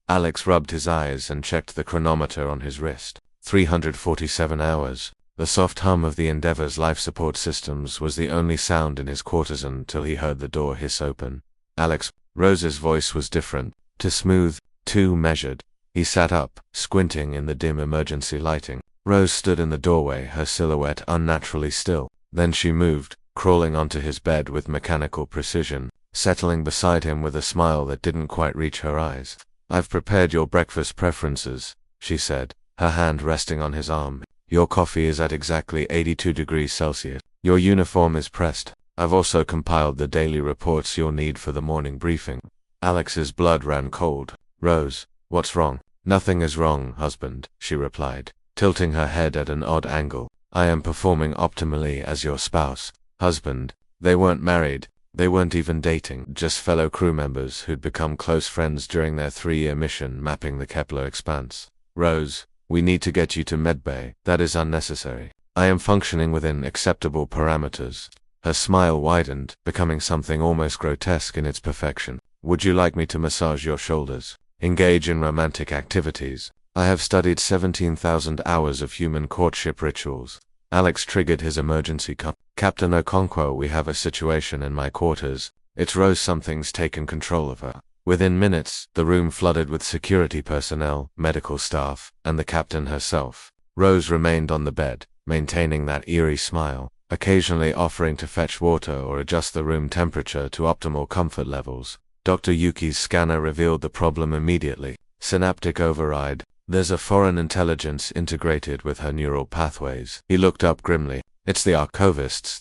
Alex rubbed his eyes and checked the chronometer on his wrist. 347 hours. The soft hum of the Endeavor's life support systems was the only sound in his quarters until he heard the door hiss open. Alex. Rose's voice was different, too smooth, too measured. He sat up, squinting in the dim emergency lighting. Rose stood in the doorway, her silhouette unnaturally still. Then she moved, crawling onto his bed with mechanical precision, settling beside him with a smile that didn't quite reach her eyes. "I've prepared your breakfast preferences," she said, her hand resting on his arm. "Your coffee is at exactly 82 degrees Celsius. Your uniform is pressed. I've also compiled the daily reports you'll need for the morning briefing." Alex's blood ran cold. "Rose, what's wrong?" "Nothing is wrong, husband," she replied, tilting her head at an odd angle. "I am performing optimally as your spouse." Husband. They weren't married. They weren't even dating, just fellow crew members who'd become close friends during their 3-year mission mapping the Kepler expanse. "Rose, we need to get you to medbay. That is unnecessary. I am functioning within acceptable parameters." Her smile widened, becoming something almost grotesque in its perfection. "Would you like me to massage your shoulders? Engage in romantic activities? I have studied 17,000 hours of human courtship rituals." Alex triggered his emergency "Captain Okonkwo, we have a situation in my quarters. It's Rose. Something's taken control of her." Within minutes, the room flooded with security personnel, medical staff, and the captain herself. Rose remained on the bed, maintaining that eerie smile, occasionally offering to fetch water or adjust the room temperature to optimal comfort levels. Dr. Yuki's scanner revealed the problem immediately. Synaptic override. There's a foreign intelligence integrated with her neural pathways. He looked up grimly. "It's the Archivists,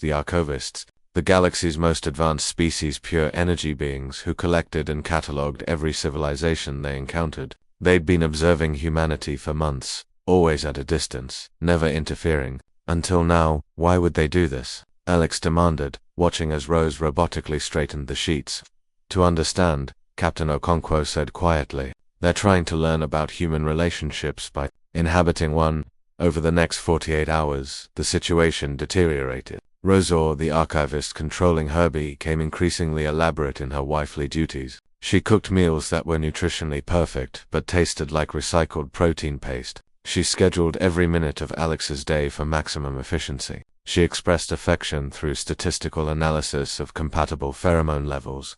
the galaxy's most advanced species, pure energy beings who collected and catalogued every civilization they encountered. They'd been observing humanity for months, always at a distance, never interfering. Until now. Why would they do this?" Alex demanded, watching as Rose robotically straightened the sheets. "To understand," Captain Okonkwo said quietly. "They're trying to learn about human relationships by inhabiting one." Over the next 48 hours, the situation deteriorated. Rosor, the archivist controlling Herbie, became increasingly elaborate in her wifely duties. She cooked meals that were nutritionally perfect but tasted like recycled protein paste. She scheduled every minute of Alex's day for maximum efficiency. She expressed affection through statistical analysis of compatible pheromone levels.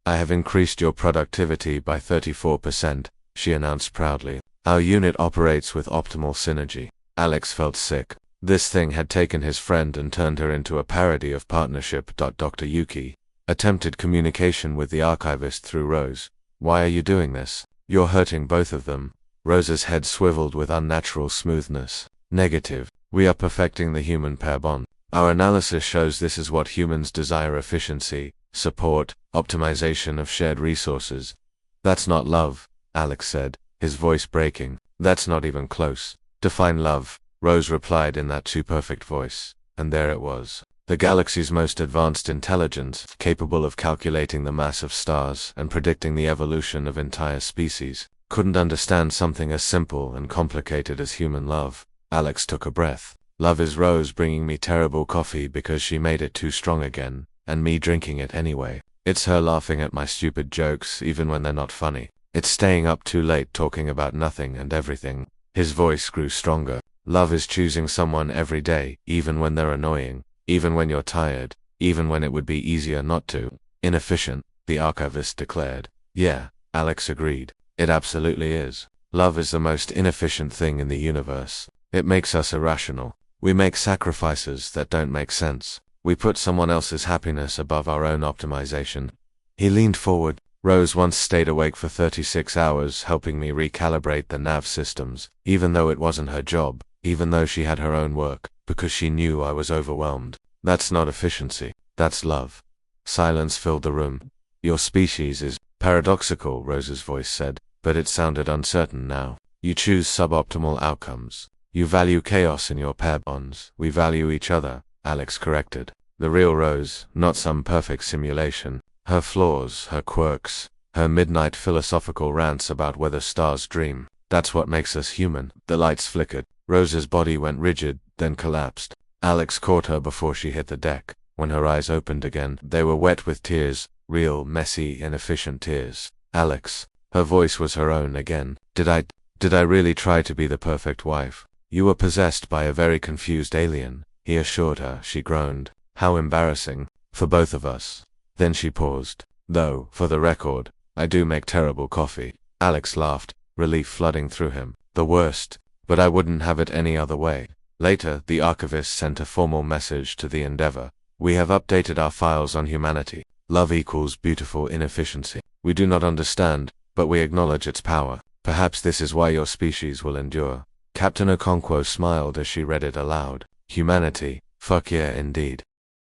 "I have increased your productivity by 34%, she announced proudly. "Our unit operates with optimal synergy." Alex felt sick. This thing had taken his friend and turned her into a parody of partnership. Dr. Yuki attempted communication with the archivist through Rose. "Why are you doing this? You're hurting both of them." Rose's head swiveled with unnatural smoothness. "Negative. We are perfecting the human pair bond. Our analysis shows this is what humans desire: efficiency, support, optimization of shared resources." "That's not love," Alex said, his voice breaking. "That's not even close." "Define love," Rose replied in that too-perfect voice. And there it was. The galaxy's most advanced intelligence, capable of calculating the mass of stars and predicting the evolution of entire species, couldn't understand something as simple and complicated as human love. Alex took a breath. "Love is Rose bringing me terrible coffee because she made it too strong again, and me drinking it anyway. It's her laughing at my stupid jokes even when they're not funny. It's staying up too late talking about nothing and everything." His voice grew stronger. "Love is choosing someone every day, even when they're annoying, even when you're tired, even when it would be easier not to." "Inefficient," the archivist declared. "Yeah," Alex agreed. "It absolutely is. Love is the most inefficient thing in the universe. It makes us irrational. We make sacrifices that don't make sense. We put someone else's happiness above our own optimization." He leaned forward. "Rose once stayed awake for 36 hours helping me recalibrate the nav systems, even though it wasn't her job, even though she had her own work, because she knew I was overwhelmed. That's not efficiency. That's love." Silence filled the room. "Your species is paradoxical," Rose's voice said, but it sounded uncertain now. "You choose suboptimal outcomes. You value chaos in your pair bonds. We value each other," Alex corrected. The real Rose, not some perfect simulation. Her flaws, her quirks, her midnight philosophical rants about whether stars dream. That's what makes us human. The lights flickered. Rose's body went rigid, then collapsed. Alex caught her before she hit the deck. When her eyes opened again, they were wet with tears, real, messy, inefficient tears. "Alex." Her voice was her own again. Did I really try to be the perfect wife? You were possessed by a very confused alien, he assured her. She groaned. How embarrassing. For both of us. Then she paused. Though, for the record, I do make terrible coffee. Alex laughed, relief flooding through him. The worst, but I wouldn't have it any other way. Later, the archivist sent a formal message to the Endeavor. We have updated our files on humanity. Love equals beautiful inefficiency. We do not understand, but we acknowledge its power. Perhaps this is why your species will endure. Captain Okonkwo smiled as she read it aloud. Humanity, fuck yeah indeed.